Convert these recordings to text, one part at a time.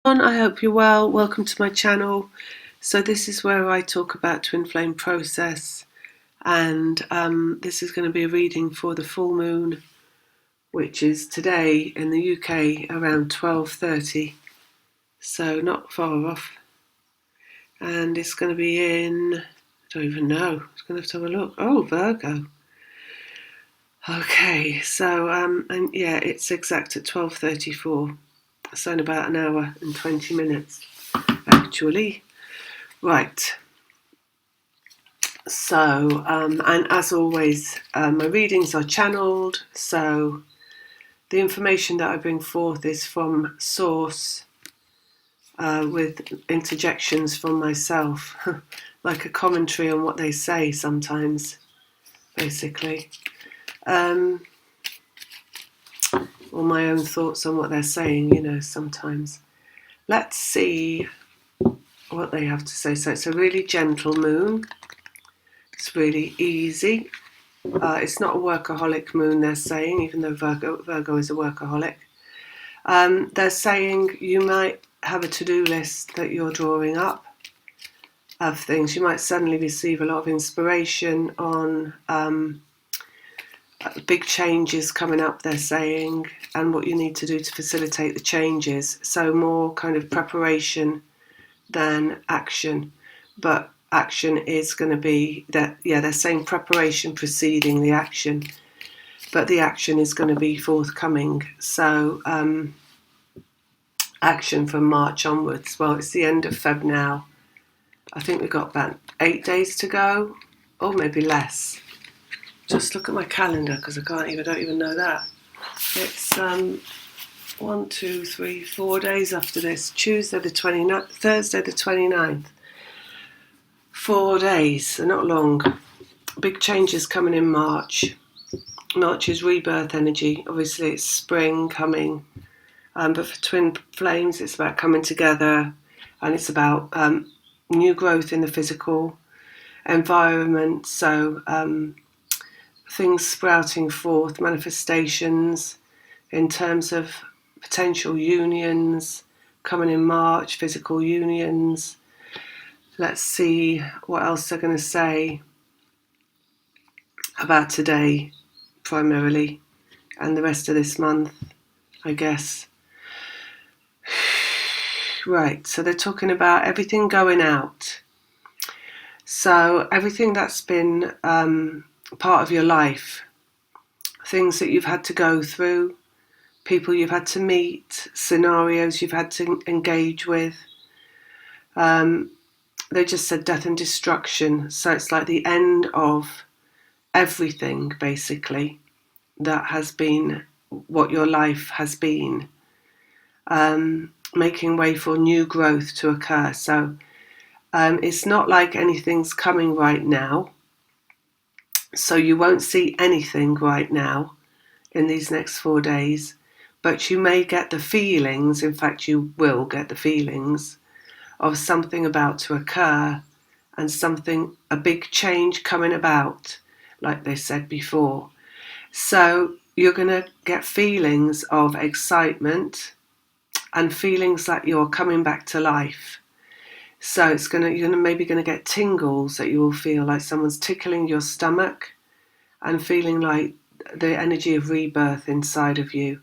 I hope you're well. Welcome to my channel. So this is where I talk about twin flame process, and this is going to be a reading for the full moon, which is today in the UK around 12:30, so not far off. And it's going to be in, I don't even know, I'm going to have to have a look. Oh, Virgo. Okay, so and yeah, it's exact at 12:34. So in about an hour and 20 minutes, actually. Right. So, and as always, my readings are channeled. So the information that I bring forth is from source, with interjections from myself, like a commentary on what they say sometimes, basically. Or my own thoughts on what they're saying, sometimes. Let's see what they have to say. So it's a really gentle moon. It's really easy. It's not a workaholic moon, they're saying, even though Virgo is a workaholic. They're saying you might have a to-do list that you're drawing up of things. You might suddenly receive a lot of inspiration on big changes coming up, they're saying, and what you need to do to facilitate the changes. So more kind of preparation than action, but action is going to be that, yeah, they're saying preparation preceding the action, but the action is going to be forthcoming. So action from March onwards. Well, it's the end of Feb now. I think we've got about 8 days to go, or maybe less. Just look at my calendar, because I don't even know that. It's 1, 2, 3, 4 days after this. Tuesday the 29th, Thursday the 29th. 4 days, they're not long. Big changes coming in March. March is rebirth energy. Obviously it's spring coming. But for twin flames, it's about coming together, and it's about new growth in the physical environment. So things sprouting forth, manifestations in terms of potential unions coming in March, physical unions. Let's see what else they're going to say about today, primarily, and the rest of this month, I guess. Right, so they're talking about everything going out. So everything that's been part of your life, things that you've had to go through, people you've had to meet, scenarios you've had to engage with. They just said death and destruction. So it's like the end of everything, basically, that has been what your life has been. Making way for new growth to occur. So it's not like anything's coming right now. So you won't see anything right now in these next 4 days, but you may get the feelings, in fact you will get the feelings of something about to occur, and a big change coming about, like they said before. So you're going to get feelings of excitement and feelings that you're coming back to life. So you're maybe going to get tingles that you will feel like someone's tickling your stomach, and feeling like the energy of rebirth inside of you.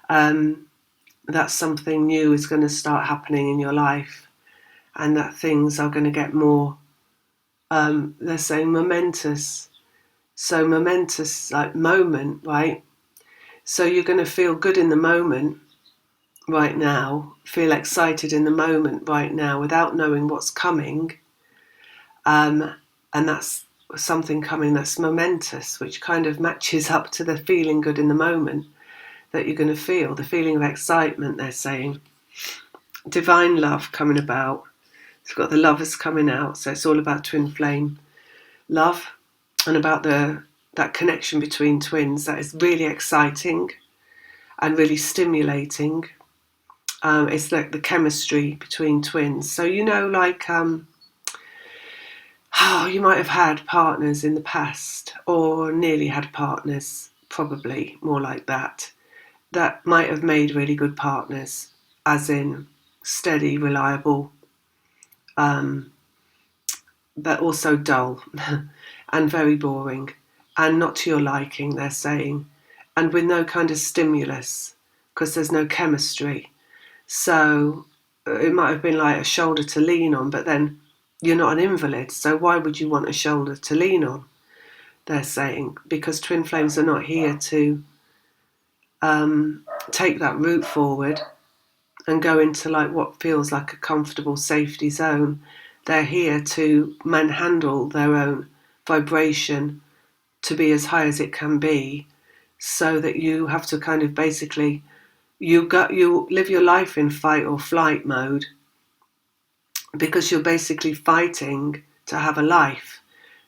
That something new is going to start happening in your life, and that things are going to get more, they're saying momentous. So momentous, like moment, right? So you're going to feel good in the moment right now, feel excited in the moment right now without knowing what's coming. And that's something coming that's momentous, which kind of matches up to the feeling good in the moment that you're going to feel, the feeling of excitement, they're saying. Divine love coming about. It's got the lovers coming out, so it's all about twin flame love, and about that connection between twins that is really exciting and really stimulating. It's like the chemistry between twins. So like you might have had partners in the past, or nearly had partners, probably more like that might have made really good partners, as in steady, reliable, but also dull and very boring and not to your liking, they're saying, and with no kind of stimulus because there's no chemistry. So it might have been like a shoulder to lean on, but then you're not an invalid, so why would you want a shoulder to lean on? They're saying, because twin flames are not here to take that route forward and go into like what feels like a comfortable safety zone. They're here to manhandle their own vibration to be as high as it can be, so that you have to kind of basically you live your life in fight or flight mode, because you're basically fighting to have a life.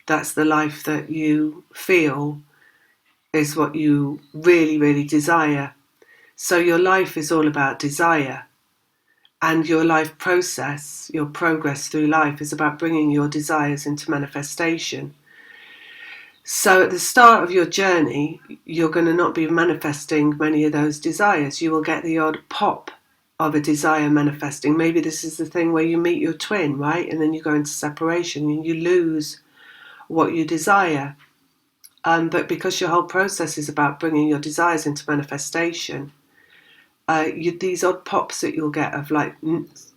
That's the life that you feel is what you really, really desire. So your life is all about desire. And your life process, your progress through life, is about bringing your desires into manifestation. So at the start of your journey, you're going to not be manifesting many of those desires. You will get the odd pop of a desire manifesting. Maybe this is the thing where you meet your twin, right? And then you go into separation and you lose what you desire. But because your whole process is about bringing your desires into manifestation, these odd pops that you'll get of like,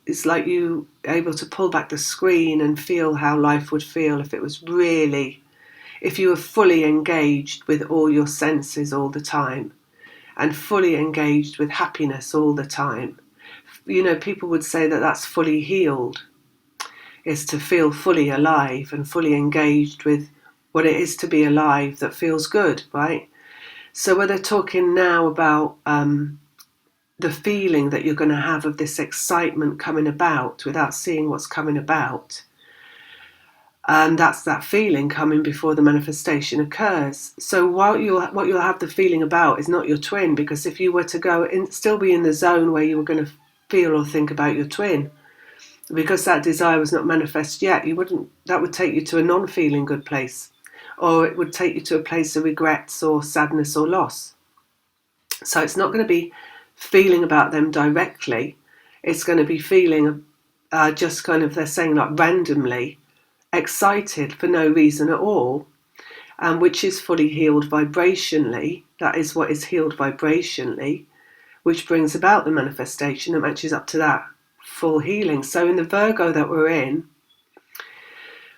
it's like you able to pull back the screen and feel how life would feel if it was really, if you were fully engaged with all your senses all the time and fully engaged with happiness all the time. You know, people would say that that's fully healed, is to feel fully alive and fully engaged with what it is to be alive that feels good, right? So where they're talking now about the feeling that you're going to have of this excitement coming about without seeing what's coming about, and that's that feeling coming before the manifestation occurs. So what you'll have the feeling about is not your twin, because if you were to go and still be in the zone where you were going to feel or think about your twin, because that desire was not manifest yet, that would take you to a non-feeling good place, or it would take you to a place of regrets or sadness or loss. So it's not going to be feeling about them directly. It's going to be feeling just kind of, they're saying like randomly excited for no reason at all, which is fully healed vibrationally. That is what is healed vibrationally, which brings about the manifestation that matches up to that full healing. So in the Virgo that we're in,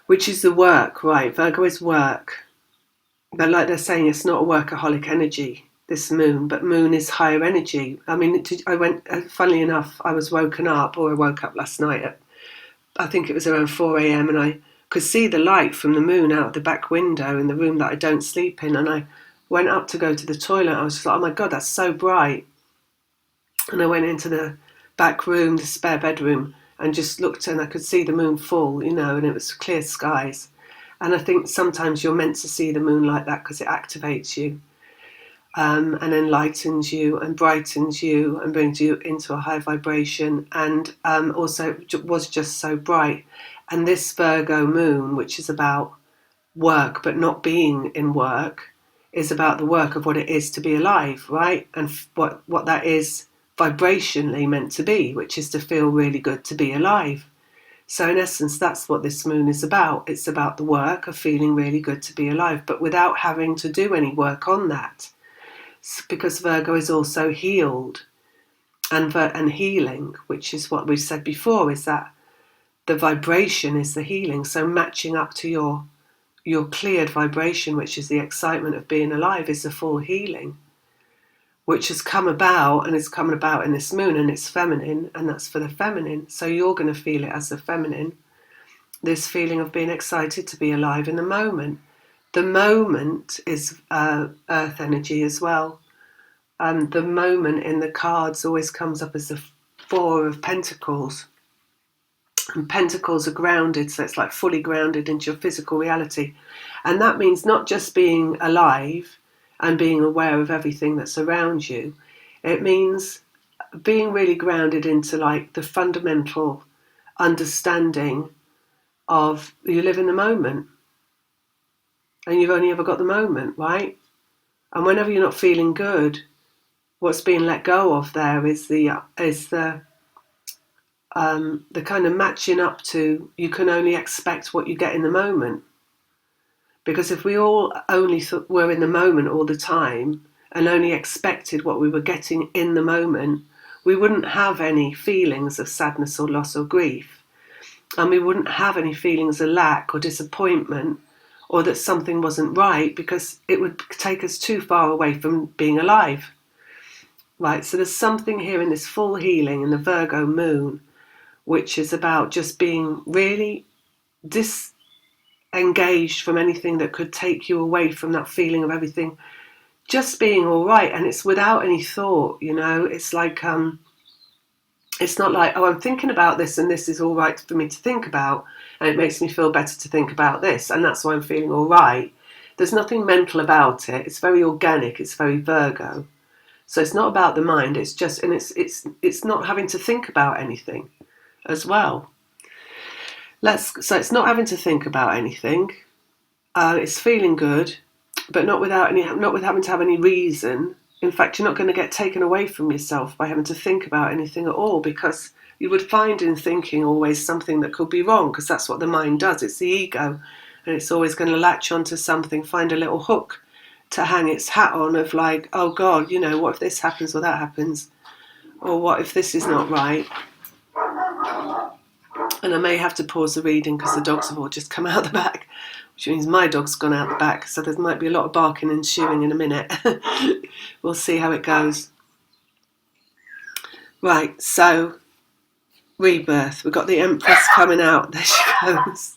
which is the work, right? Virgo is work. But like they're saying, it's not a workaholic energy, this moon, but moon is higher energy. I mean, funnily enough, I woke up last night at, I think it was around 4 a.m. and I could see the light from the moon out the back window in the room that I don't sleep in. And I went up to go to the toilet. I was just like, oh my God, that's so bright. And I went into the back room, the spare bedroom, and just looked, and I could see the moon full, and it was clear skies. And I think sometimes you're meant to see the moon like that because it activates you, and enlightens you and brightens you and brings you into a high vibration. And also it was just so bright. And this Virgo moon, which is about work but not being in work, is about the work of what it is to be alive, right? And what that is vibrationally meant to be, which is to feel really good to be alive. So in essence, that's what this moon is about. It's about the work of feeling really good to be alive, but without having to do any work on that. Because Virgo is also healed and healing, which is what we've said before, is that the vibration is the healing. So matching up to your cleared vibration, which is the excitement of being alive, is the full healing, which has come about, and it's coming about in this moon, and it's feminine, and that's for the feminine. So you're going to feel it as the feminine, this feeling of being excited to be alive in the moment. The moment is earth energy as well. The moment in the cards always comes up as the Four of Pentacles. And pentacles are grounded, so it's like fully grounded into your physical reality. And that means not just being alive and being aware of everything that's around you. It means being really grounded into like the fundamental understanding of you live in the moment. And you've only ever got the moment, right? And whenever you're not feeling good, what's being let go of there is the the kind of matching up to, you can only expect what you get in the moment. Because if we all only were in the moment all the time and only expected what we were getting in the moment, we wouldn't have any feelings of sadness or loss or grief. And we wouldn't have any feelings of lack or disappointment or that something wasn't right, because it would take us too far away from being alive. Right, so there's something here in this full healing in the Virgo moon, which is about just being really disengaged from anything that could take you away from that feeling of everything just being all right. And it's without any thought, it's like, it's not like, oh, I'm thinking about this and this is all right for me to think about, and it makes me feel better to think about this, and that's why I'm feeling all right. There's nothing mental about it. It's very organic. It's very Virgo. So it's not about the mind. It's just, and it's not having to think about anything as well. So it's not having to think about anything. It's feeling good, but not with having to have any reason. In fact, you're not going to get taken away from yourself by having to think about anything at all, because you would find in thinking always something that could be wrong, because that's what the mind does. It's the ego, and it's always going to latch onto something, find a little hook to hang its hat on of like, oh God, what if this happens or that happens? Or what if this is not right? And I may have to pause the reading because the dogs have all just come out the back, which means my dog's gone out the back, so there might be a lot of barking and chewing in a minute. We'll see how it goes. Right, so rebirth. We've got the Empress coming out. There she goes.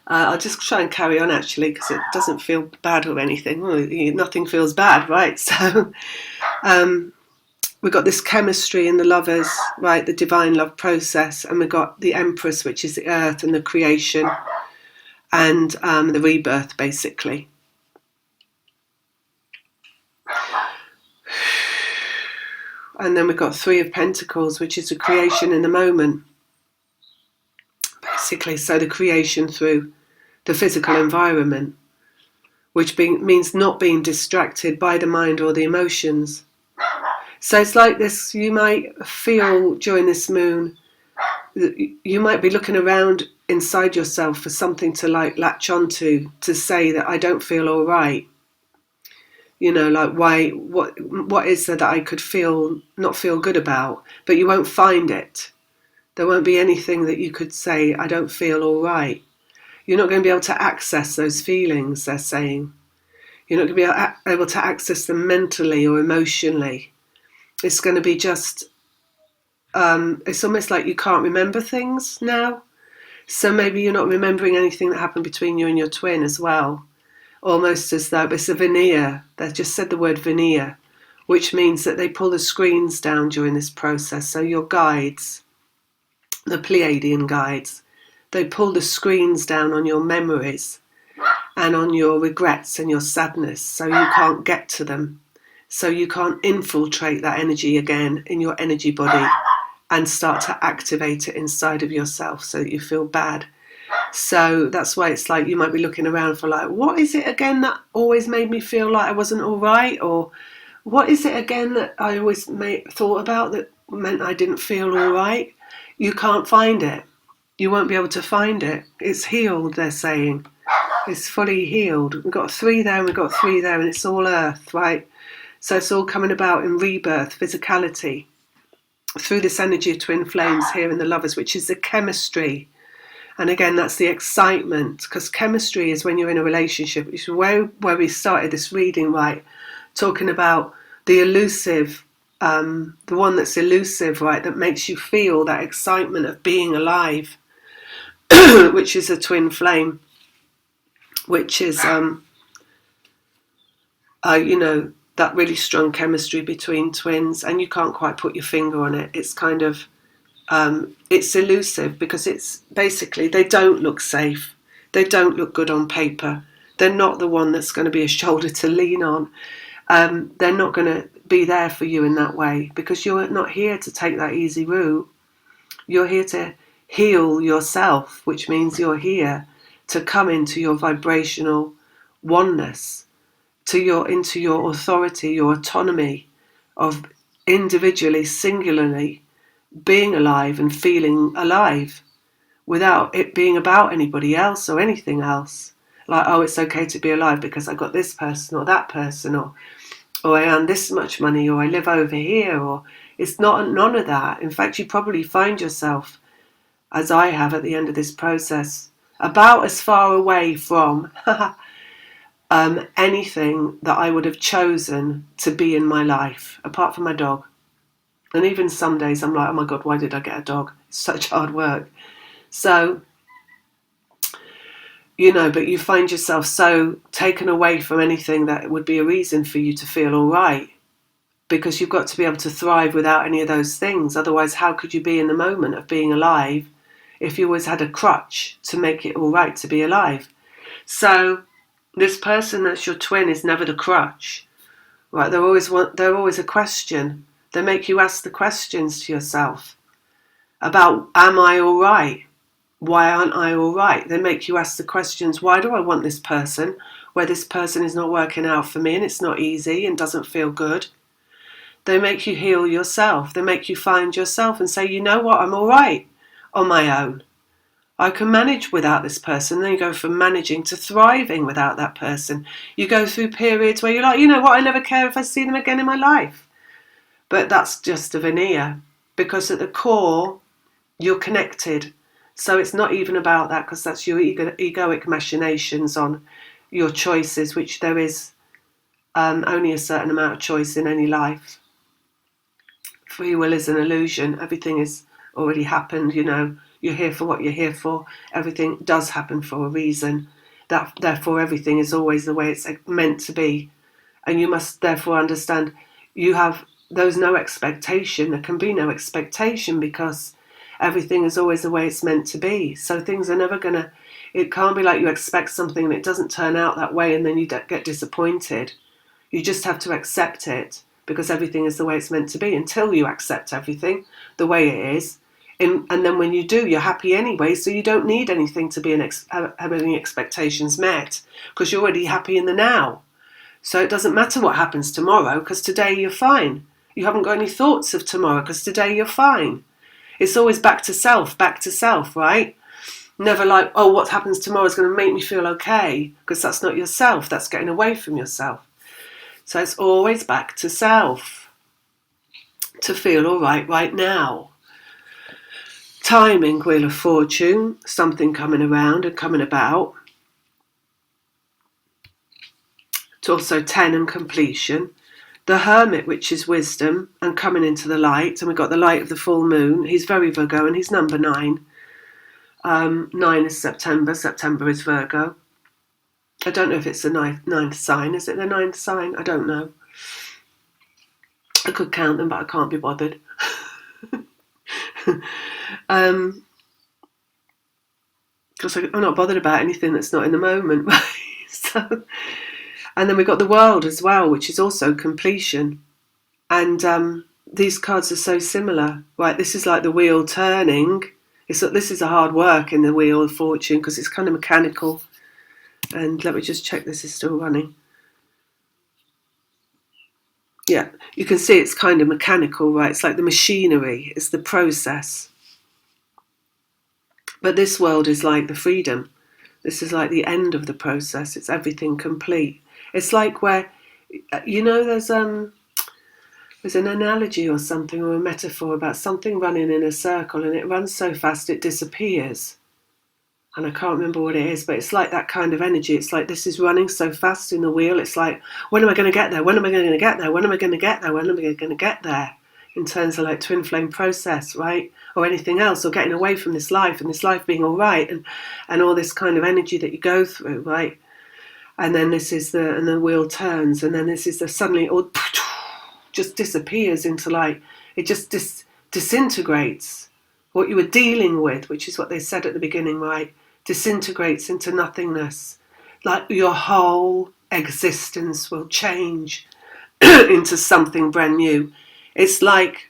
I'll just try and carry on, actually, because it doesn't feel bad or anything. Well, nothing feels bad, right? So we've got this chemistry in the lovers, right, the divine love process, and we've got the Empress, which is the earth and the creation, and the rebirth, basically. And then we've got Three of Pentacles, which is the creation in the moment, basically. So the creation through the physical environment, which means not being distracted by the mind or the emotions. So it's like this, you might feel during this moon, you might be looking around inside yourself for something to like latch onto, to say that I don't feel all right. Like, why, what is there that I could not feel good about? But you won't find it. There won't be anything that you could say, I don't feel all right. You're not going to be able to access those feelings, they're saying. You're not going to be able to access them mentally or emotionally. It's going to be just, it's almost like you can't remember things now. So maybe you're not remembering anything that happened between you and your twin as well. Almost as though it's a veneer. They've just said the word veneer, which means that they pull the screens down during this process. So your guides, the Pleiadian guides, they pull the screens down on your memories and on your regrets and your sadness, so you can't get to them. So you can't infiltrate that energy again in your energy body and start to activate it inside of yourself so that you feel bad. So that's why it's like you might be looking around for like, what is it again that always made me feel like I wasn't all right? Or what is it again that I always thought about that meant I didn't feel all right? You can't find it. You won't be able to find it. It's healed, they're saying. It's fully healed. We've got 3 there and we've got 3 there, and it's all earth, right? So it's all coming about in rebirth, physicality, through this energy of twin flames here in the lovers, which is the chemistry. And again, that's the excitement, because chemistry is when you're in a relationship, which is where we started this reading, right? Talking about the elusive, the one that's elusive, right? That makes you feel that excitement of being alive, which is a twin flame, which is, that really strong chemistry between twins, and you can't quite put your finger on it. It's kind of, it's elusive because it's basically, they don't look safe. They don't look good on paper. They're not the one that's going to be a shoulder to lean on. They're not going to be there for you in that way, because you're not here to take that easy route. You're here to heal yourself, which means you're here to come into your vibrational oneness, into your authority, your autonomy of individually, singularly being alive and feeling alive without it being about anybody else or anything else. Like, oh, it's okay to be alive because I got this person or that person, or I earn this much money, or I live over here, or it's not none of that. In fact, you probably find yourself, as I have at the end of this process, about as far away from anything that I would have chosen to be in my life, apart from my dog. And even some days I'm like, oh my God, why did I get a dog? It's such hard work. So, but you find yourself so taken away from anything that would be a reason for you to feel all right, because you've got to be able to thrive without any of those things. Otherwise, how could you be in the moment of being alive if you always had a crutch to make it all right to be alive? So this person that's your twin is never the crutch, right? They're always a question. They make you ask the questions to yourself about, am I all right? Why aren't I all right? They make you ask the questions, why do I want this person where this person is not working out for me and it's not easy and doesn't feel good? They make you heal yourself. They make you find yourself and say, you know what, I'm all right on my own. I can manage without this person. Then you go from managing to thriving without that person. You go through periods where you're like, you know what, I never care if I see them again in my life. But that's just a veneer, because at the core, you're connected. So it's not even about that, because that's your egoic machinations on your choices, which there is only a certain amount of choice in any life. Free will is an illusion. Everything is already happened, You're here for what you're here for. Everything does happen for a reason. Therefore, everything is always the way it's meant to be. And you must therefore understand there's no expectation. There can be no expectation, because everything is always the way it's meant to be. So things are never it can't be like you expect something and it doesn't turn out that way and then you get disappointed. You just have to accept it, because everything is the way it's meant to be until you accept everything the way it is. And then when you do, you're happy anyway, so you don't need anything to be have any expectations met, because you're already happy in the now. So it doesn't matter what happens tomorrow, because today you're fine. You haven't got any thoughts of tomorrow, because today you're fine. It's always back to self, right? Never like, oh, what happens tomorrow is going to make me feel okay, because that's not yourself. That's getting away from yourself. So it's always back to self, to feel all right now. Timing, Wheel of Fortune, something coming around and coming about. It's also 10 and completion. The Hermit, which is wisdom and coming into the light. And we've got the light of the full moon. He's very Virgo and he's number 9. 9 is September. September is Virgo. I don't know if it's the ninth sign. Is it the 9th sign? I don't know. I could count them, but I can't be bothered. Because I'm not bothered about anything that's not in the moment. So, and then we've got the World as well, which is also completion. And these cards are so similar. Right, this is like the wheel turning. This is a hard work in the Wheel of Fortune, because it's kind of mechanical. And let me just check this is still running. Yeah, you can see it's kind of mechanical, right? It's like the machinery, it's the process. But this world is like the freedom. This is like the end of the process. It's everything complete. It's like where, there's an analogy or something, or a metaphor about something running in a circle, and it runs so fast it disappears. And I can't remember what it is, but it's like that kind of energy. It's like this is running so fast in the wheel. It's like, when am I going to get there? When am I going to get there? When am I going to get there? When am I going to get there? In terms of like twin flame process, right? Or anything else, or getting away from this life and this life being all right, and all this kind of energy that you go through, right? And then and the wheel turns, and then this is suddenly all just disappears into like, it just disintegrates. What you were dealing with, which is what they said at the beginning, right? Disintegrates into nothingness. Like your whole existence will change into something brand new. It's like,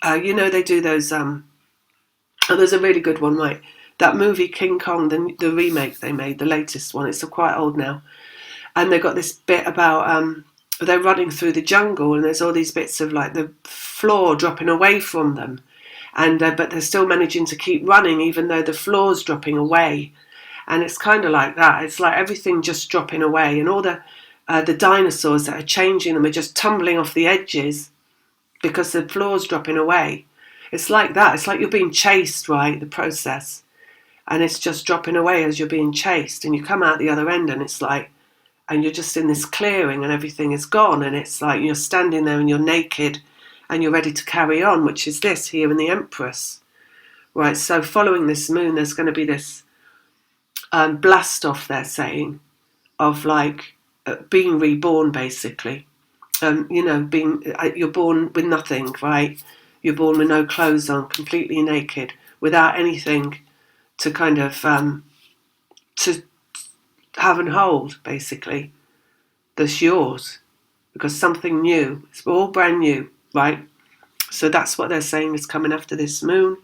they do those, there's a really good one, right? That movie King Kong, the remake they made, the latest one, it's quite old now. And they've got this bit about, they're running through the jungle and there's all these bits of like the floor dropping away from them. and but they're still managing to keep running even though the floor's dropping away. And it's kind of like that. It's like everything just dropping away, and all the dinosaurs that are changing them are just tumbling off the edges because the floor's dropping away. It's like that. It's like you're being chased, right? The process. And it's just dropping away as you're being chased. And you come out the other end and it's like, and you're just in this clearing and everything is gone. And it's like you're standing there and you're naked and you're ready to carry on, which is this here in the Empress. Right, so following this moon, there's going to be this blast off, they're saying, of like being reborn, basically. You're born with nothing, right? You're born with no clothes on, completely naked, without anything to kind of to have and hold, basically, that's yours, because something new, it's all brand new, right? So that's what they're saying is coming after this moon.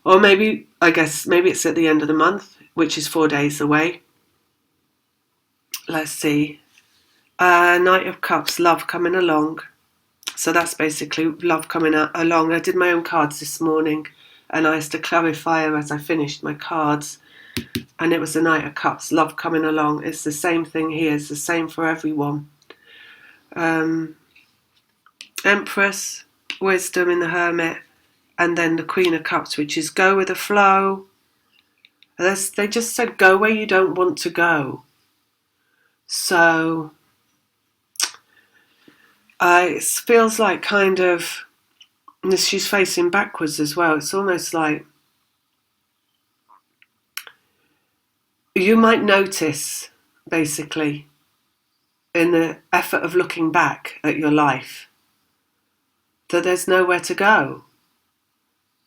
Or maybe, I guess, maybe it's at the end of the month, which is 4 days away. Let's see. Knight of Cups, love coming along. So that's basically love coming along. I did my own cards this morning, and I used to clarify as I finished my cards. And it was the Knight of Cups, love coming along. It's the same thing here. It's the same for everyone. Empress, wisdom in the Hermit, and then the Queen of Cups, which is go with the flow. They just said go where you don't want to go. So it feels like kind of, she's facing backwards as well. It's almost like you might notice, basically, in the effort of looking back at your life, that there's nowhere to go.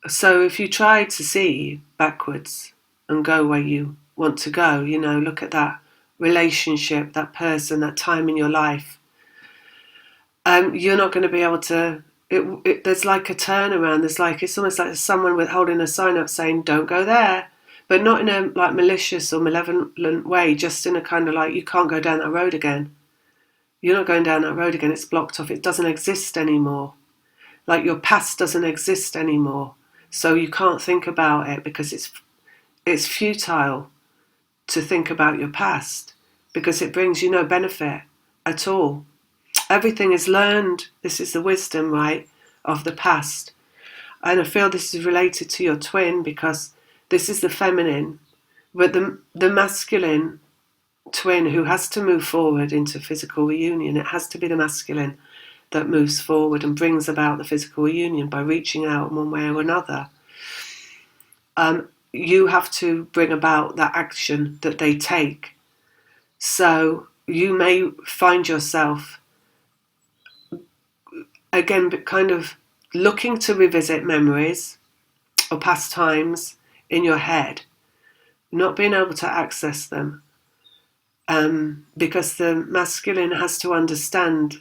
So if you try to see backwards and go where you want to go, look at that relationship, that person, that time in your life, you're not going to be able to. There's like a turnaround. It's almost like someone with holding a sign up saying, "Don't go there," but not in a like malicious or malevolent way. Just in a kind of like, you can't go down that road again. You're not going down that road again. It's blocked off. It doesn't exist anymore. Like your past doesn't exist anymore. So you can't think about it because it's futile to think about your past because it brings you no benefit at all. Everything is learned. This is the wisdom, right, of the past. And I feel this is related to your twin because this is the feminine, but the masculine twin who has to move forward into physical reunion. It has to be the masculine that moves forward and brings about the physical reunion by reaching out in one way or another. You have to bring about that action that they take. So you may find yourself, again, kind of looking to revisit memories or past times in your head, not being able to access them, because the masculine has to understand,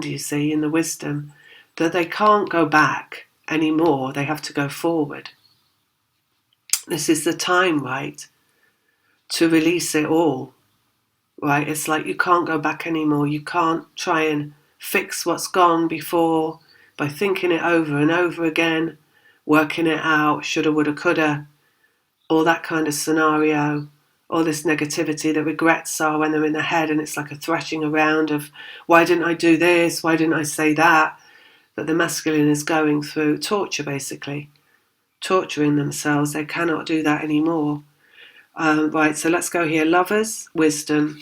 you see, in the wisdom, that they can't go back anymore. They have to go forward. This is the time, right, to release it all, right? It's like you can't go back anymore. You can't try and fix what's gone before by thinking it over and over again, working it out, shoulda, woulda, coulda, all that kind of scenario, all this negativity that regrets are when they're in the head, and it's like a thrashing around of, why didn't I do this? Why didn't I say that? But the masculine is going through torture, basically, torturing themselves. They cannot do that anymore. Right, so let's go here. Lovers, wisdom,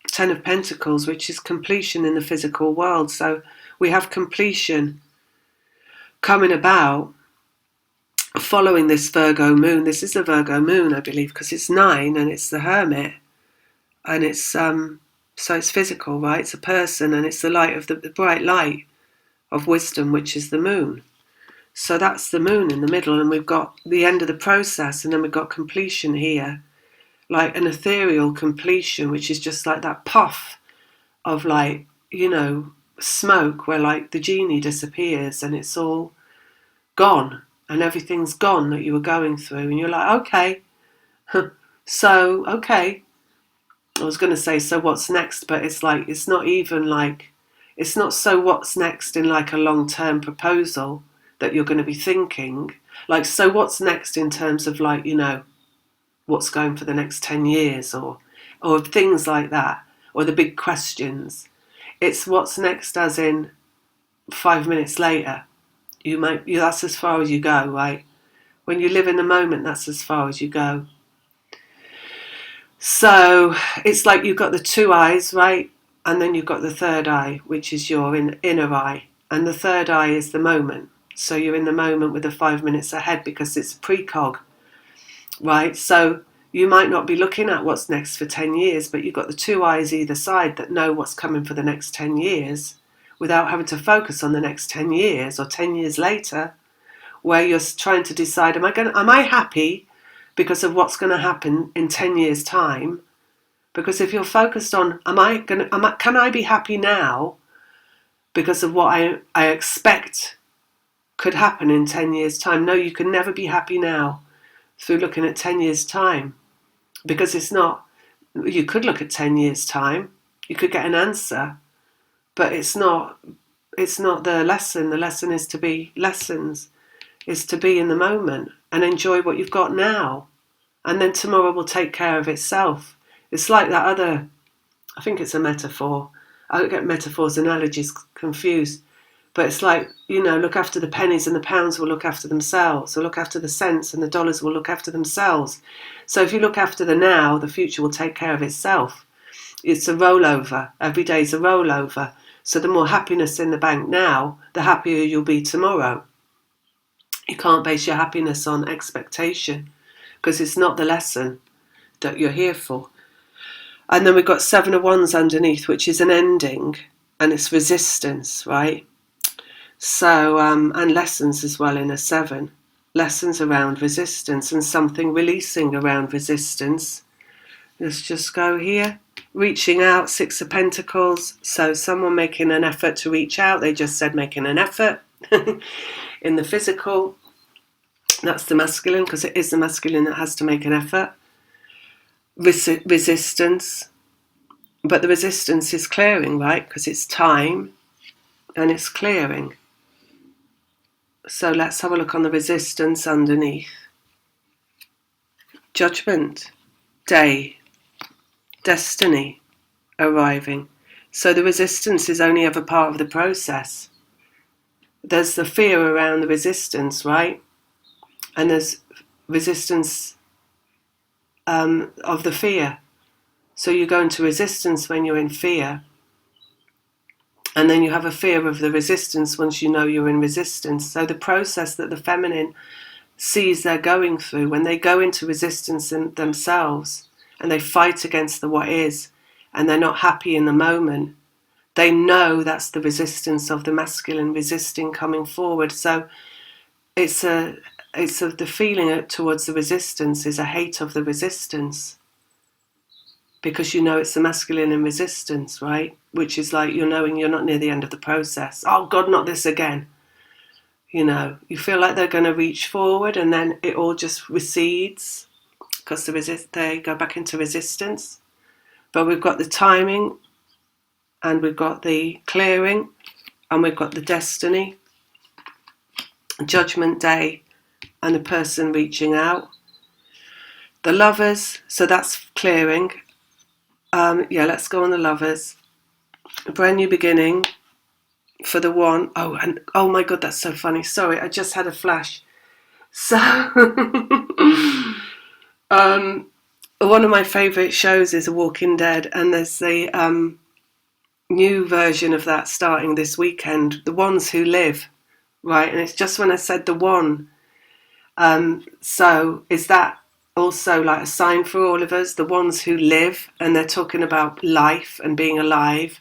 10 of Pentacles, which is completion in the physical world. So we have completion coming about following this Virgo moon. This is a Virgo moon, I believe, because it's 9 and it's the Hermit, and it's so it's physical, right? It's a person, and it's the light of the bright light of wisdom, which is the moon. So that's the moon in the middle, and we've got the end of the process, and then we've got completion here, like an ethereal completion, which is just like that puff of like, smoke where like the genie disappears and it's all gone and everything's gone that you were going through, and you're like, okay, so, okay. I was going to say, so what's next? But it's like, it's not even like, it's not so what's next in like a long-term proposal. that you're going to be thinking. Like, so what's next in terms of like, what's going for the next 10 years or things like that, or the big questions. It's what's next as in 5 minutes later. That's as far as you go, right? When you live in the moment, that's as far as you go. So it's like you've got the two eyes, right? And then you've got the third eye, which is your inner eye. And the third eye is the moment. So you're in the moment with the 5 minutes ahead because it's precog, right? So you might not be looking at what's next for 10 years, but you've got the two eyes either side that know what's coming for the next 10 years without having to focus on the next 10 years or 10 years later, where you're trying to decide, am I happy because of what's going to happen in 10 years' time? Because if you're focused on, can I be happy now because of what I expect could happen in 10 years' time? No, you can never be happy now through looking at 10 years' time, because it's not, you could look at 10 years' time, you could get an answer, but it's not the lesson. The lesson is to be in the moment and enjoy what you've got now. And then tomorrow will take care of itself. It's like that other, I think it's a metaphor. I get metaphors, analogies confused. But it's like, look after the pennies and the pounds will look after themselves. Or look after the cents and the dollars will look after themselves. So if you look after the now, the future will take care of itself. It's a rollover. Every day is a rollover. So the more happiness in the bank now, the happier you'll be tomorrow. You can't base your happiness on expectation, because it's not the lesson that you're here for. And then we've got 7 of Wands underneath, which is an ending, and it's resistance, right? So, and lessons as well in a 7. Lessons around resistance and something releasing around resistance. Let's just go here. Reaching out, 6 of Pentacles. So someone making an effort to reach out. They just said making an effort in the physical. That's the masculine, because it is the masculine that has to make an effort. Resistance. But the resistance is clearing, right? Because it's time and it's clearing. So let's have a look on the resistance underneath. Judgment. Day. Destiny. Arriving. So the resistance is only ever part of the process. There's the fear around the resistance, right? And there's resistance of the fear. So you go into resistance when you're in fear. And then you have a fear of the resistance once you know you're in resistance. So the process that the feminine sees they're going through, when they go into resistance in themselves and they fight against the what is, and they're not happy in the moment, they know that's the resistance of the masculine resisting coming forward. So it's the feeling towards the resistance is a hate of the resistance, because you know it's the masculine in resistance, right? Which is like you're knowing you're not near the end of the process. Oh God, not this again. You feel like they're going to reach forward and then it all just recedes because they go back into resistance. But we've got the timing, and we've got the clearing, and we've got the destiny, judgment day, and the person reaching out. The lovers, so that's clearing. Let's go on the lovers. A brand new beginning for the one. Oh my God, that's so funny. Sorry, I just had a flash. So, one of my favourite shows is Walking Dead, and there's the new version of that starting this weekend, The Ones Who Live, right? And it's just when I said the one. So is that also like a sign for all of us, the ones who live, and they're talking about life and being alive.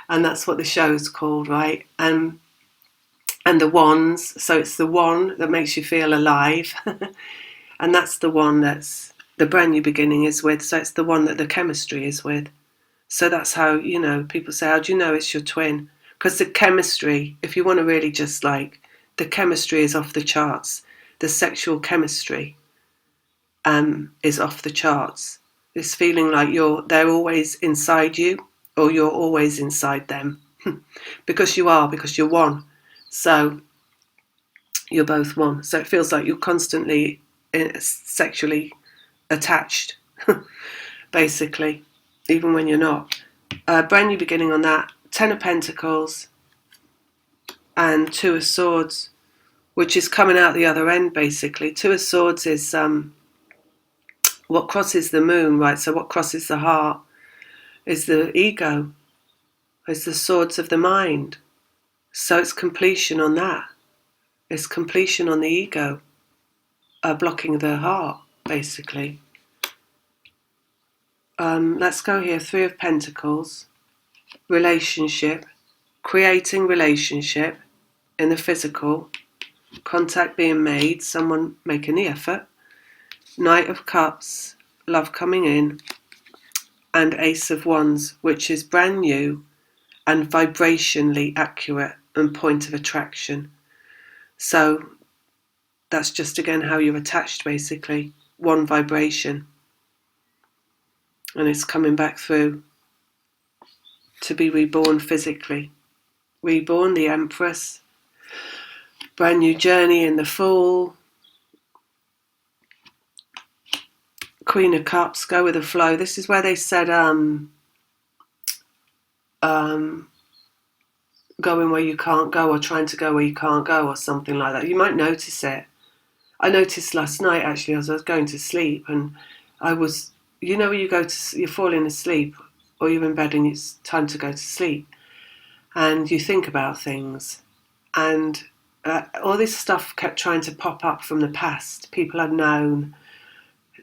And that's what the show's called, right? And the ones, so it's the one that makes you feel alive. And that's the one that's the brand new beginning is with. So it's the one that the chemistry is with. So that's how, people say, how do you know it's your twin? Because the chemistry, if you want to really just the chemistry is off the charts. The sexual chemistry is off the charts. This feeling like they're always inside you, or you're always inside them. Because you're one. So You're both one. So it feels like you're constantly sexually attached, basically, even when you're not. Brand new beginning on that. 10 of Pentacles and 2 of Swords, which is coming out the other end, basically. 2 of Swords is what crosses the moon, right? So what crosses the heart is the ego, is the swords of the mind. So it's completion on that. It's completion on the ego, blocking the heart, basically. Let's go here. 3 of Pentacles, relationship, creating relationship in the physical, contact being made, someone making the effort. Knight of Cups, love coming in, and Ace of Wands, which is brand new and vibrationally accurate and point of attraction. So that's just again how you're attached, basically. One vibration. And it's coming back through to be reborn physically. Reborn, the Empress. Brand new journey in the Fool. Queen of Cups, go with the flow. This is where they said going where you can't go, or trying to go where you can't go, or something like that. You might notice it. I noticed last night, actually, as I was going to sleep, and I was, you know, when you're falling asleep, or you're in bed and it's time to go to sleep, and you think about things, and all this stuff kept trying to pop up from the past, people I'd known,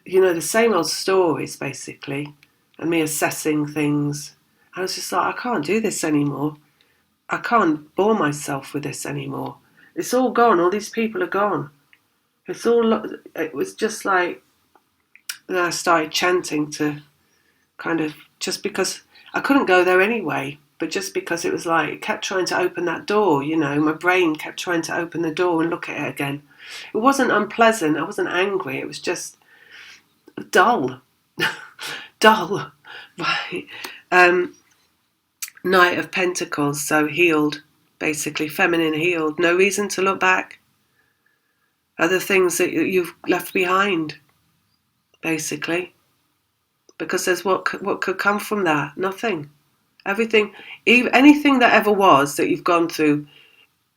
you know, the same old stories, basically, and me assessing things. I was just like, I can't do this anymore. I can't bore myself with this anymore. It's all gone. All these people are gone. It was just like, then I started chanting to kind of, just because I couldn't go there anyway, but just because it was like, it kept trying to open that door, you know, my brain kept trying to open the door and look at it again. It wasn't unpleasant. I wasn't angry. It was just dull. Dull. Right. Knight of Pentacles, so healed, basically, feminine healed. No reason to look back. Other things that you've left behind, basically. Because there's what could come from that? Nothing. Everything, anything that ever was that you've gone through,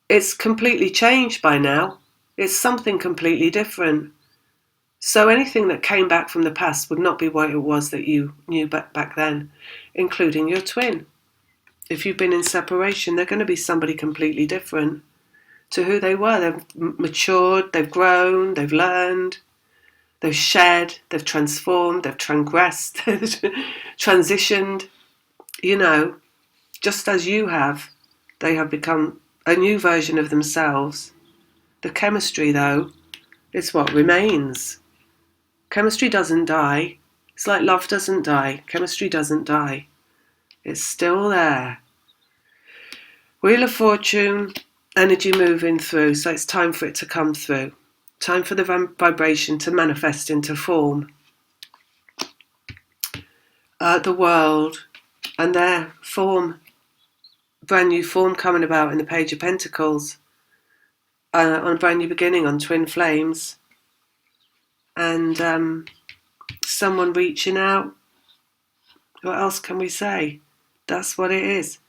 it's completely changed by now. It's something completely different. So anything that came back from the past would not be what it was that you knew back then, including your twin. If you've been in separation, they're going to be somebody completely different to who they were. They've matured, they've grown, they've learned, they've shed, they've transformed, they've transgressed, transitioned. You know, just as you have, they have become a new version of themselves. The chemistry, though, is what remains. Chemistry doesn't die. It's like love doesn't die. Chemistry doesn't die. It's still there. Wheel of Fortune, energy moving through, so it's time for it to come through. Time for the vibration to manifest into form. The World, and their form, brand new form coming about in the Page of Pentacles, on a brand new beginning on Twin Flames, and someone reaching out. What else can we say? That's what it is.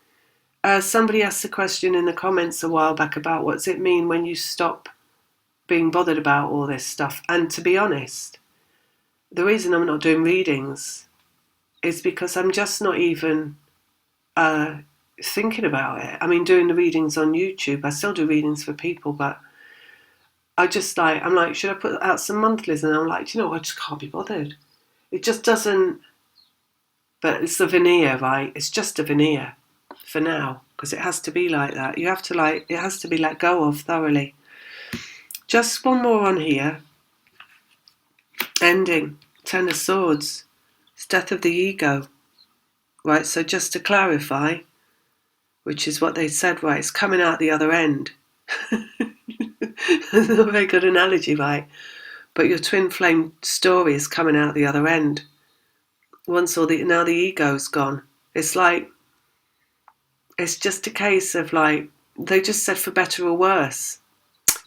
Somebody asked a question in the comments a while back about what does it mean when you stop being bothered about all this stuff. And to be honest, the reason I'm not doing readings is because I'm just not even thinking about it. I mean, doing the readings on YouTube, I still do readings for people, but I'm like, should I put out some monthlies? And I'm like, you know, I just can't be bothered. It just doesn't, but it's the veneer, right? It's just a veneer for now, because it has to be like that. You have to it has to be let go of thoroughly. Just one more on here. Ending. 10 of Swords. It's death of the ego. Right, so just to clarify, which is what they said, right, it's coming out the other end. That's not a very good analogy, right? But your twin flame story is coming out the other end. Now the ego's gone. It's like, it's just a case of like, they just said for better or worse.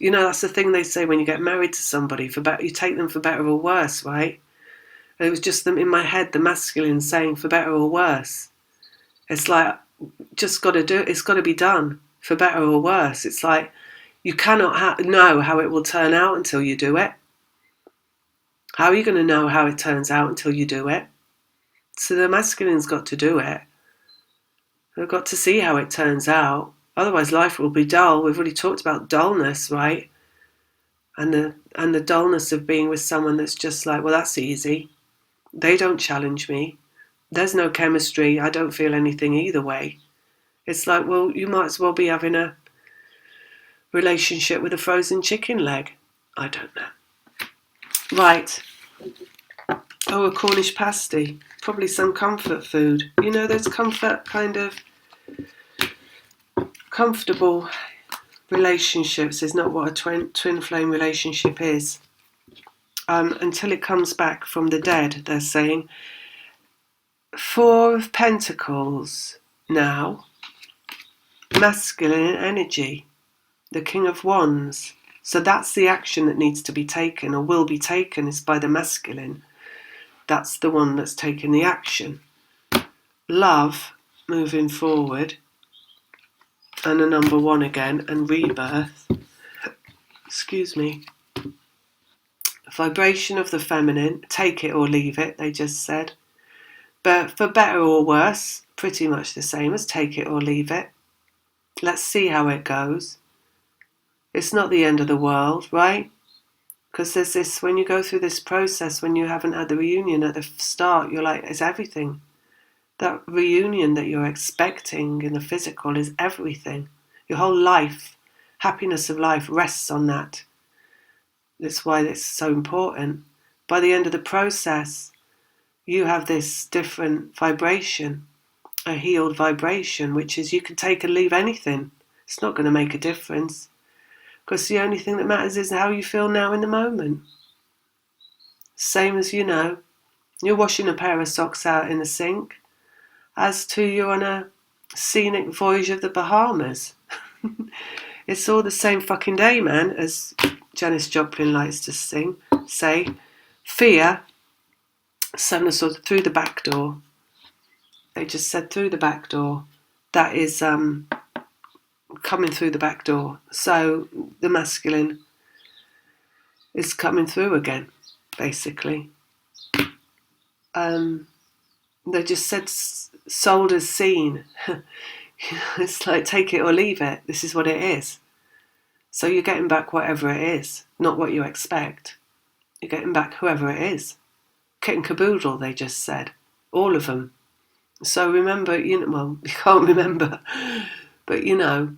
You know, that's the thing they say when you get married to somebody, for better, you take them for better or worse, right? And it was just them in my head, the masculine saying for better or worse. It's like, just got to do it. It's got to be done for better or worse. It's like, you cannot know how it will turn out until you do it. How are you going to know how it turns out until you do it? So the masculine's got to do it. They've got to see how it turns out. Otherwise, life will be dull. We've already talked about dullness, right? And the dullness of being with someone that's just like, well, that's easy. They don't challenge me. There's no chemistry. I don't feel anything either way. It's like, well, you might as well be having a relationship with a frozen chicken leg. I don't know. Right. Oh, a Cornish pasty. Probably some comfort food. You know, those comfort kind of comfortable relationships is not what a twin flame relationship is. Until it comes back from the dead, they're saying. 4 of Pentacles now. Masculine energy. The King of Wands. So that's the action that needs to be taken or will be taken is by the masculine. That's the one that's taking the action. Love, moving forward. And a number 1 again, and rebirth. Excuse me. Vibration of the feminine, take it or leave it, they just said. But for better or worse, pretty much the same as take it or leave it. Let's see how it goes. It's not the end of the world, right? Because there's this, when you go through this process, when you haven't had the reunion at the start, you're like, it's everything. That reunion that you're expecting in the physical is everything. Your whole life, happiness of life rests on that. That's why it's so important. By the end of the process, you have this different vibration, a healed vibration, which is you can take and leave anything. It's not going to make a difference. Because the only thing that matters is how you feel now in the moment. Same as, you know, you're washing a pair of socks out in the sink, as to you're on a scenic voyage of the Bahamas. It's all the same fucking day, man, as Janis Joplin likes to say. Fear, 7 of Swords, through the back door. They just said through the back door. That is coming through the back door. So the masculine is coming through again, basically. They just said sold as seen. It's like take it or leave it. This is what it is. So you're getting back whatever it is, not what you expect. You're getting back whoever it is. Kit and caboodle, they just said. All of them. So remember, you know, well, you can't remember, but you know,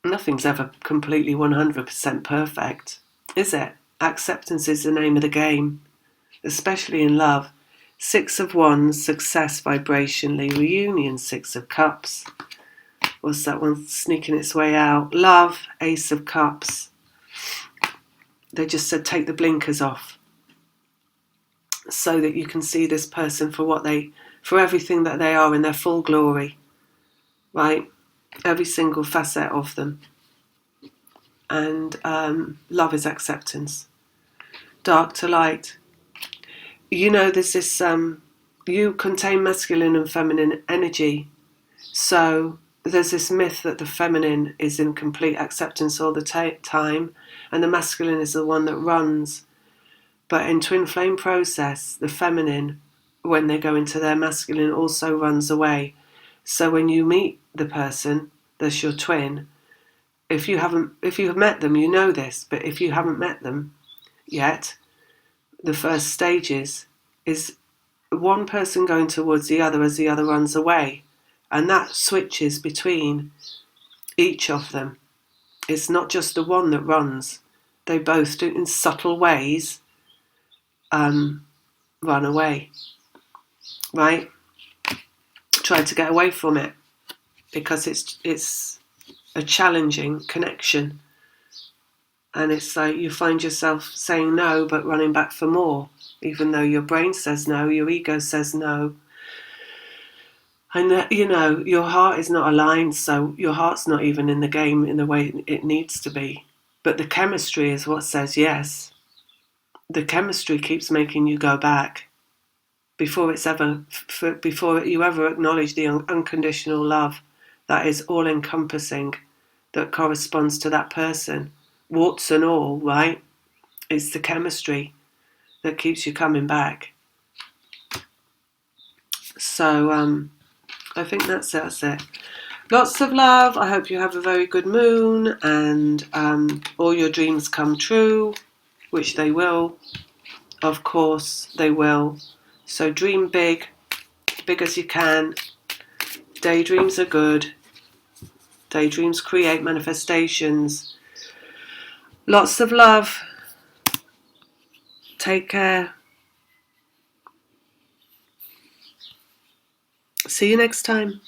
nothing's ever completely 100% perfect, is it? Acceptance is the name of the game, especially in love. 6 of Wands, success vibrationally. Reunion, 6 of Cups. What's that one sneaking its way out? Love, Ace of Cups. They just said take the blinkers off so that you can see this person for everything that they are in their full glory, right? Every single facet of them. And love is acceptance. Dark to light. You know, there's this, you contain masculine and feminine energy. So there's this myth that the feminine is in complete acceptance all the time, and the masculine is the one that runs. But in twin flame process, the feminine, when they go into their masculine, also runs away. So when you meet the person, that's your twin, if you have met them, you know this, but if you haven't met them yet, the first stages is one person going towards the other as the other runs away. And that switches between each of them. It's not just the one that runs. They both do, in subtle ways, run away. Right? Try to get away from it. Because it's a challenging connection. And it's like you find yourself saying no, but running back for more. Even though your brain says no, your ego says no. And, you know, your heart is not aligned, so your heart's not even in the game in the way it needs to be. But the chemistry is what says yes. The chemistry keeps making you go back before you ever acknowledge the unconditional love that is all encompassing, that corresponds to that person, warts and all, right? It's the chemistry that keeps you coming back. So I think that's it. Lots of love. I hope you have a very good moon and all your dreams come true, which they will. Of course, they will. So dream big, big as you can. Daydreams are good. Daydreams create manifestations. Lots of love. Take care. See you next time.